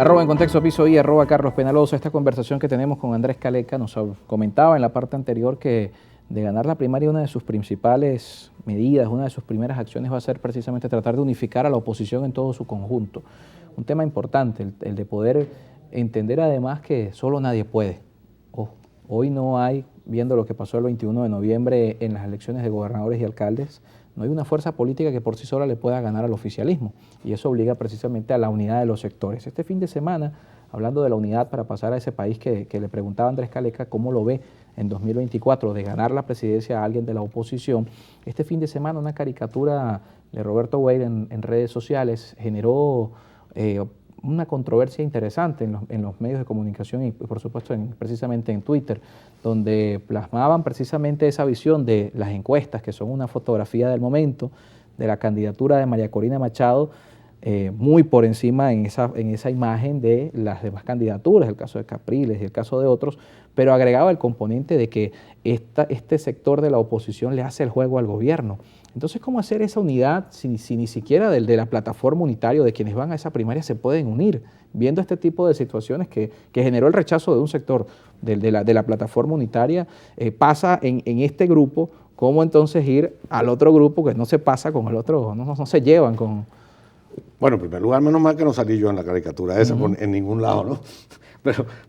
Arroba en contexto piso y arroba Carlos Penaloza. Esta conversación que tenemos con Andrés Caleca nos comentaba en la parte anterior que de ganar la primaria una de sus principales medidas, una de sus primeras acciones va a ser precisamente tratar de unificar a la oposición en todo su conjunto. Un tema importante, el de poder entender además que solo nadie puede. Hoy no hay, viendo lo que pasó el 21 de noviembre en las elecciones de gobernadores y alcaldes, no hay una fuerza política que por sí sola le pueda ganar al oficialismo, y eso obliga precisamente a la unidad de los sectores. Este fin de semana, hablando de la unidad para pasar a ese país que le preguntaba Andrés Caleca cómo lo ve en 2024, de ganar la presidencia a alguien de la oposición, este fin de semana una caricatura de Roberto Weir en redes sociales generó una controversia interesante en los medios de comunicación y por supuesto precisamente en Twitter, donde plasmaban precisamente esa visión de las encuestas, que son una fotografía del momento, de la candidatura de María Corina Machado, muy por encima en esa imagen de las demás candidaturas, el caso de Capriles y el caso de otros, pero agregaba el componente de que este sector de la oposición le hace el juego al gobierno. Entonces, ¿cómo hacer esa unidad si ni siquiera de la plataforma unitaria de quienes van a esa primaria se pueden unir? Viendo este tipo de situaciones que generó el rechazo de un sector de la plataforma unitaria, pasa en este grupo, ¿cómo entonces ir al otro grupo que no se pasa con el otro, no se llevan con...? Bueno, en primer lugar, menos mal que no salí yo en la caricatura esa, en ningún lado, ¿no?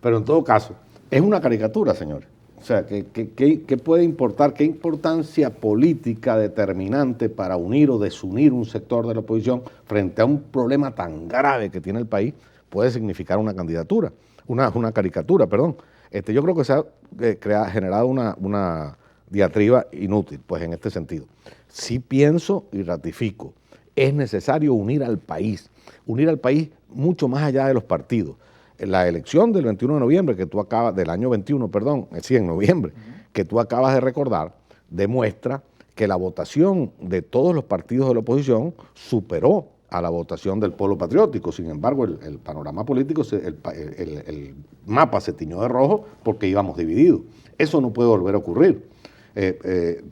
Pero en todo caso, es una caricatura, señores. O sea, ¿qué puede importar? ¿Qué importancia política determinante para unir o desunir un sector de la oposición frente a un problema tan grave que tiene el país puede significar una candidatura, una caricatura, perdón? Yo creo que se ha generado una diatriba inútil, pues en este sentido. Sí pienso y ratifico, es necesario unir al país mucho más allá de los partidos. La elección del 21 de noviembre, del año 21, perdón, sí, en noviembre, que tú acabas de recordar, demuestra que la votación de todos los partidos de la oposición superó a la votación del polo patriótico. Sin embargo, el panorama político, el mapa se tiñó de rojo porque íbamos divididos. Eso no puede volver a ocurrir.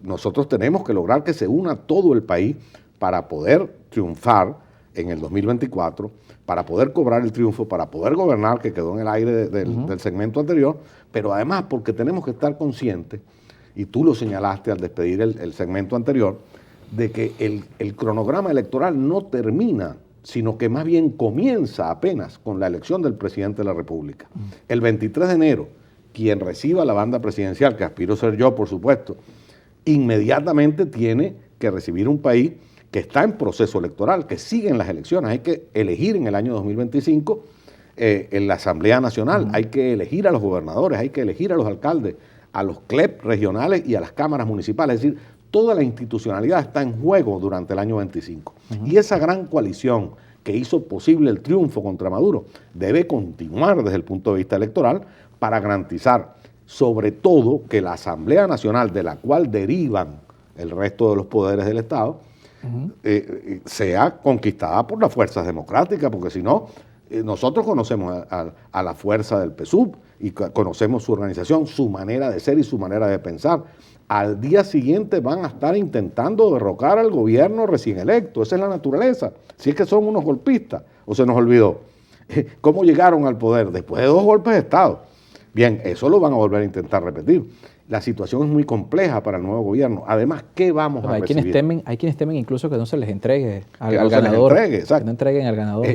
Nosotros tenemos que lograr que se una todo el país para poder triunfar en el 2024, para poder cobrar el triunfo, para poder gobernar, que quedó en el aire del segmento anterior, pero además porque tenemos que estar conscientes, y tú lo señalaste al despedir el segmento anterior, de que el cronograma electoral no termina, sino que más bien comienza apenas con la elección del presidente de la República. El 23 de enero, quien reciba la banda presidencial, que aspiro a ser yo, por supuesto, inmediatamente tiene que recibir un país que está en proceso electoral, que sigue en las elecciones. Hay que elegir en el año 2025 en la Asamblea Nacional, hay que elegir a los gobernadores, hay que elegir a los alcaldes, a los CLEP regionales y a las cámaras municipales. Es decir, toda la institucionalidad está en juego durante el año 25. Y esa gran coalición que hizo posible el triunfo contra Maduro debe continuar desde el punto de vista electoral para garantizar, sobre todo, que la Asamblea Nacional, de la cual derivan el resto de los poderes del Estado, sea conquistada por las fuerzas democráticas, porque si no, nosotros conocemos a la fuerza del PSUV y conocemos su organización, su manera de ser y su manera de pensar. Al día siguiente van a estar intentando derrocar al gobierno recién electo. Esa es la naturaleza. Si es que son unos golpistas, o se nos olvidó. ¿Cómo llegaron al poder? Después de 2 golpes de Estado. Bien, eso lo van a volver a intentar repetir. La situación es muy compleja para el nuevo gobierno. Además, ¿qué vamos a recibir? Hay quienes temen incluso que no se les entregue al ganador. Que no entreguen al ganador.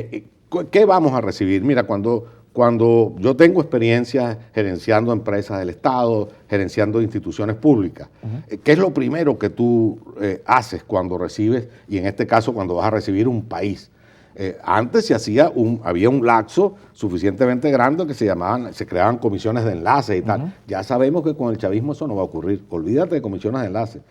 ¿Qué vamos a recibir? Mira, cuando yo tengo experiencia gerenciando empresas del Estado, gerenciando instituciones públicas, ¿qué es lo primero que tú haces cuando recibes, y en este caso cuando vas a recibir un país? Antes había un lapso suficientemente grande que se creaban comisiones de enlace y tal. Ya sabemos que con el chavismo eso no va a ocurrir. Olvídate de comisiones de enlace.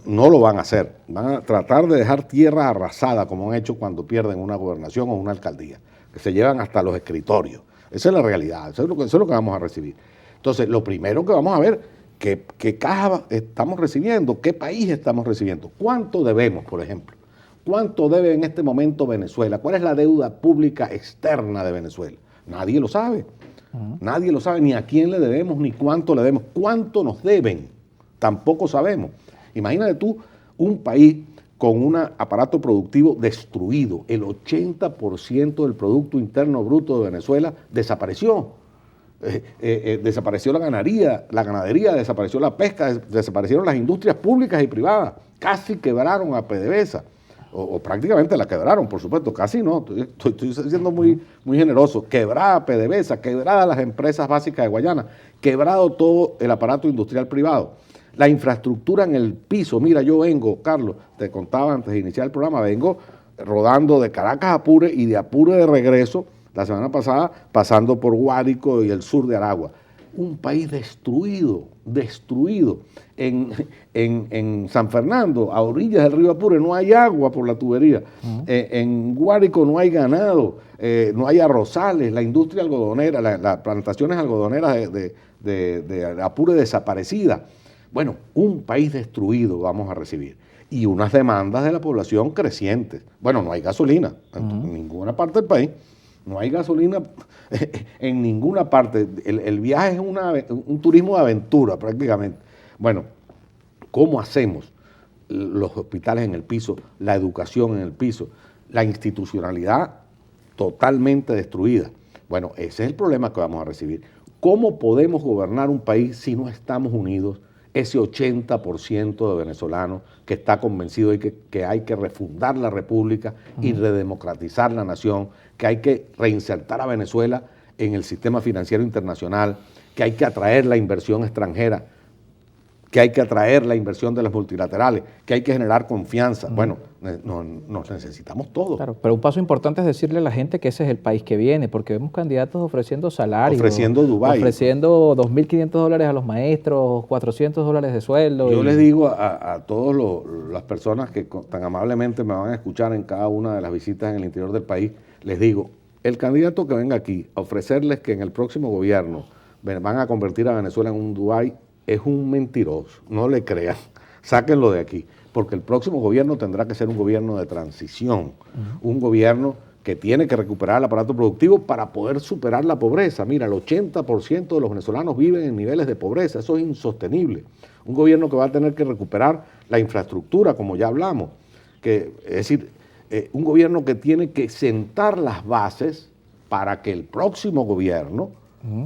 No lo van a hacer. Van a tratar de dejar tierra arrasada, como han hecho cuando pierden una gobernación o una alcaldía, que se llevan hasta los escritorios. Esa es la realidad. Eso es lo que vamos a recibir. Entonces, lo primero que vamos a ver, ¿qué caja estamos recibiendo? ¿Qué país estamos recibiendo? ¿Cuánto debemos, por ejemplo? ¿Cuánto debe en este momento Venezuela? ¿Cuál es la deuda pública externa de Venezuela? Nadie lo sabe. Nadie lo sabe, ni a quién le debemos, ni cuánto le debemos. ¿Cuánto nos deben? Tampoco sabemos. Imagínate tú un país con un aparato productivo destruido. El 80% del Producto Interno Bruto de Venezuela desapareció. Desapareció la ganadería, desapareció la pesca, desaparecieron las industrias públicas y privadas. Casi quebraron a PDVSA. O prácticamente la quebraron, por supuesto, casi no, estoy siendo muy generoso. Quebrada PDVSA, quebradas las empresas básicas de Guayana, quebrado todo el aparato industrial privado. La infraestructura en el piso, mira, yo vengo, Carlos, te contaba antes de iniciar el programa, vengo rodando de Caracas a Apure y de Apure de regreso, la semana pasada, pasando por Guárico y el sur de Aragua. Un país destruido. En San Fernando, a orillas del río Apure, no hay agua por la tubería. En Guárico no hay ganado, no hay arrozales, la industria algodonera, las plantaciones algodoneras de Apure desaparecida. Bueno, un país destruido vamos a recibir. Y unas demandas de la población crecientes. Bueno, no hay gasolina en ninguna parte del país. No hay gasolina en ninguna parte. El viaje es un turismo de aventura prácticamente. Bueno, ¿cómo hacemos? Los hospitales en el piso, la educación en el piso, la institucionalidad totalmente destruida. Bueno, ese es el problema que vamos a recibir. ¿Cómo podemos gobernar un país si no estamos unidos? Ese 80% de venezolanos que está convencido de que hay que refundar la república y redemocratizar la nación, que hay que reinsertar a Venezuela en el sistema financiero internacional, que hay que atraer la inversión extranjera, que hay que atraer la inversión de las multilaterales, que hay que generar confianza. Bueno, nos necesitamos todos. Claro, pero un paso importante es decirle a la gente que ese es el país que viene, porque vemos candidatos ofreciendo salarios. Ofreciendo Dubái. Ofreciendo $2.500 a los maestros, $400 de sueldo. Yo les digo a todas las personas que tan amablemente me van a escuchar en cada una de las visitas en el interior del país, les digo, el candidato que venga aquí a ofrecerles que en el próximo gobierno van a convertir a Venezuela en un Dubái, es un mentiroso, no le crean, sáquenlo de aquí, porque el próximo gobierno tendrá que ser un gobierno de transición, un gobierno que tiene que recuperar el aparato productivo para poder superar la pobreza. Mira, el 80% de los venezolanos viven en niveles de pobreza, eso es insostenible. Un gobierno que va a tener que recuperar la infraestructura, como ya hablamos, es decir, un gobierno que tiene que sentar las bases para que el próximo gobierno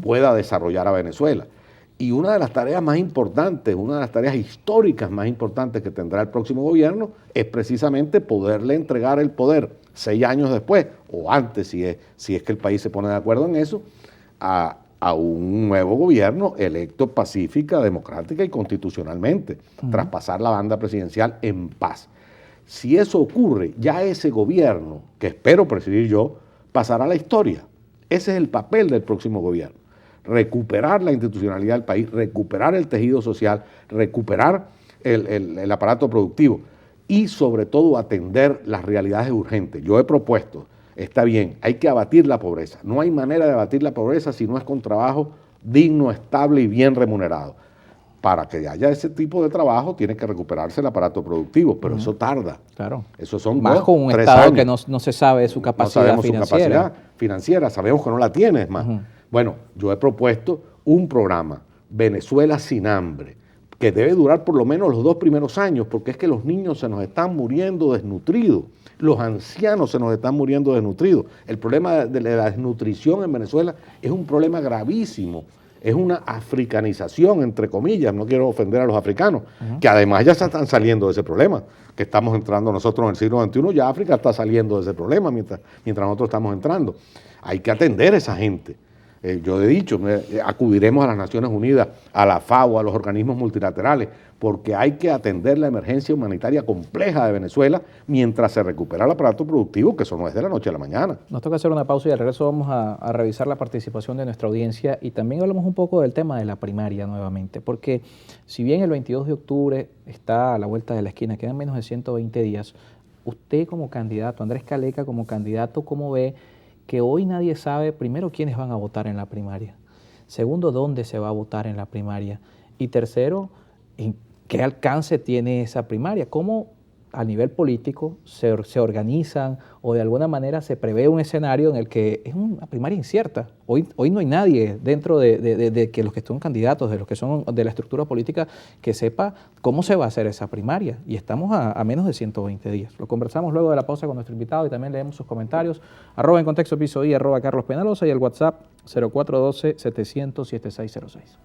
pueda desarrollar a Venezuela. Y una de las tareas más importantes, una de las tareas históricas más importantes que tendrá el próximo gobierno es precisamente poderle entregar el poder 6 años después, o antes si es que el país se pone de acuerdo en eso, a un nuevo gobierno electo pacífica, democrática y constitucionalmente, traspasar la banda presidencial en paz. Si eso ocurre, ya ese gobierno, que espero presidir yo, pasará a la historia. Ese es el papel del próximo gobierno. Recuperar la institucionalidad del país, recuperar el tejido social, recuperar el aparato productivo y sobre todo atender las realidades urgentes. Yo he propuesto, está bien, hay que abatir la pobreza. No hay manera de abatir la pobreza si no es con trabajo digno, estable y bien remunerado. Para que haya ese tipo de trabajo tiene que recuperarse el aparato productivo, pero eso tarda. Claro. Eso son más 2, con un 3 Estado años. que no se sabe su capacidad no sabemos financiera. su capacidad financiera, sabemos que no la tiene, es más. Bueno, yo he propuesto un programa, Venezuela sin hambre, que debe durar por lo menos los 2 primeros años, porque es que los niños se nos están muriendo desnutridos, los ancianos se nos están muriendo desnutridos. El problema de la desnutrición en Venezuela es un problema gravísimo. Es una africanización, entre comillas, no quiero ofender a los africanos, que además ya se están saliendo de ese problema, que estamos entrando nosotros en el siglo XXI, ya África está saliendo de ese problema mientras nosotros estamos entrando. Hay que atender a esa gente. Yo he dicho, acudiremos a las Naciones Unidas, a la FAO, a los organismos multilaterales, porque hay que atender la emergencia humanitaria compleja de Venezuela mientras se recupera el aparato productivo, que eso no es de la noche a la mañana. Nos toca hacer una pausa y al regreso vamos a revisar la participación de nuestra audiencia y también hablamos un poco del tema de la primaria nuevamente, porque si bien el 22 de octubre está a la vuelta de la esquina, quedan menos de 120 días, usted como candidato, Andrés Caleca como candidato, ¿cómo ve que hoy nadie sabe, primero, quiénes van a votar en la primaria? Segundo, dónde se va a votar en la primaria. Y tercero, ¿en qué alcance tiene esa primaria? ¿Cómo a nivel político se organizan o de alguna manera se prevé un escenario en el que es una primaria incierta. Hoy no hay nadie dentro de que los que son candidatos, de los que son de la estructura política, que sepa cómo se va a hacer esa primaria. Y estamos a menos de 120 días. Lo conversamos luego de la pausa con nuestro invitado y también leemos sus comentarios. @en contexto piso i, @Carlos Penalosa y el WhatsApp 0412-700-7606.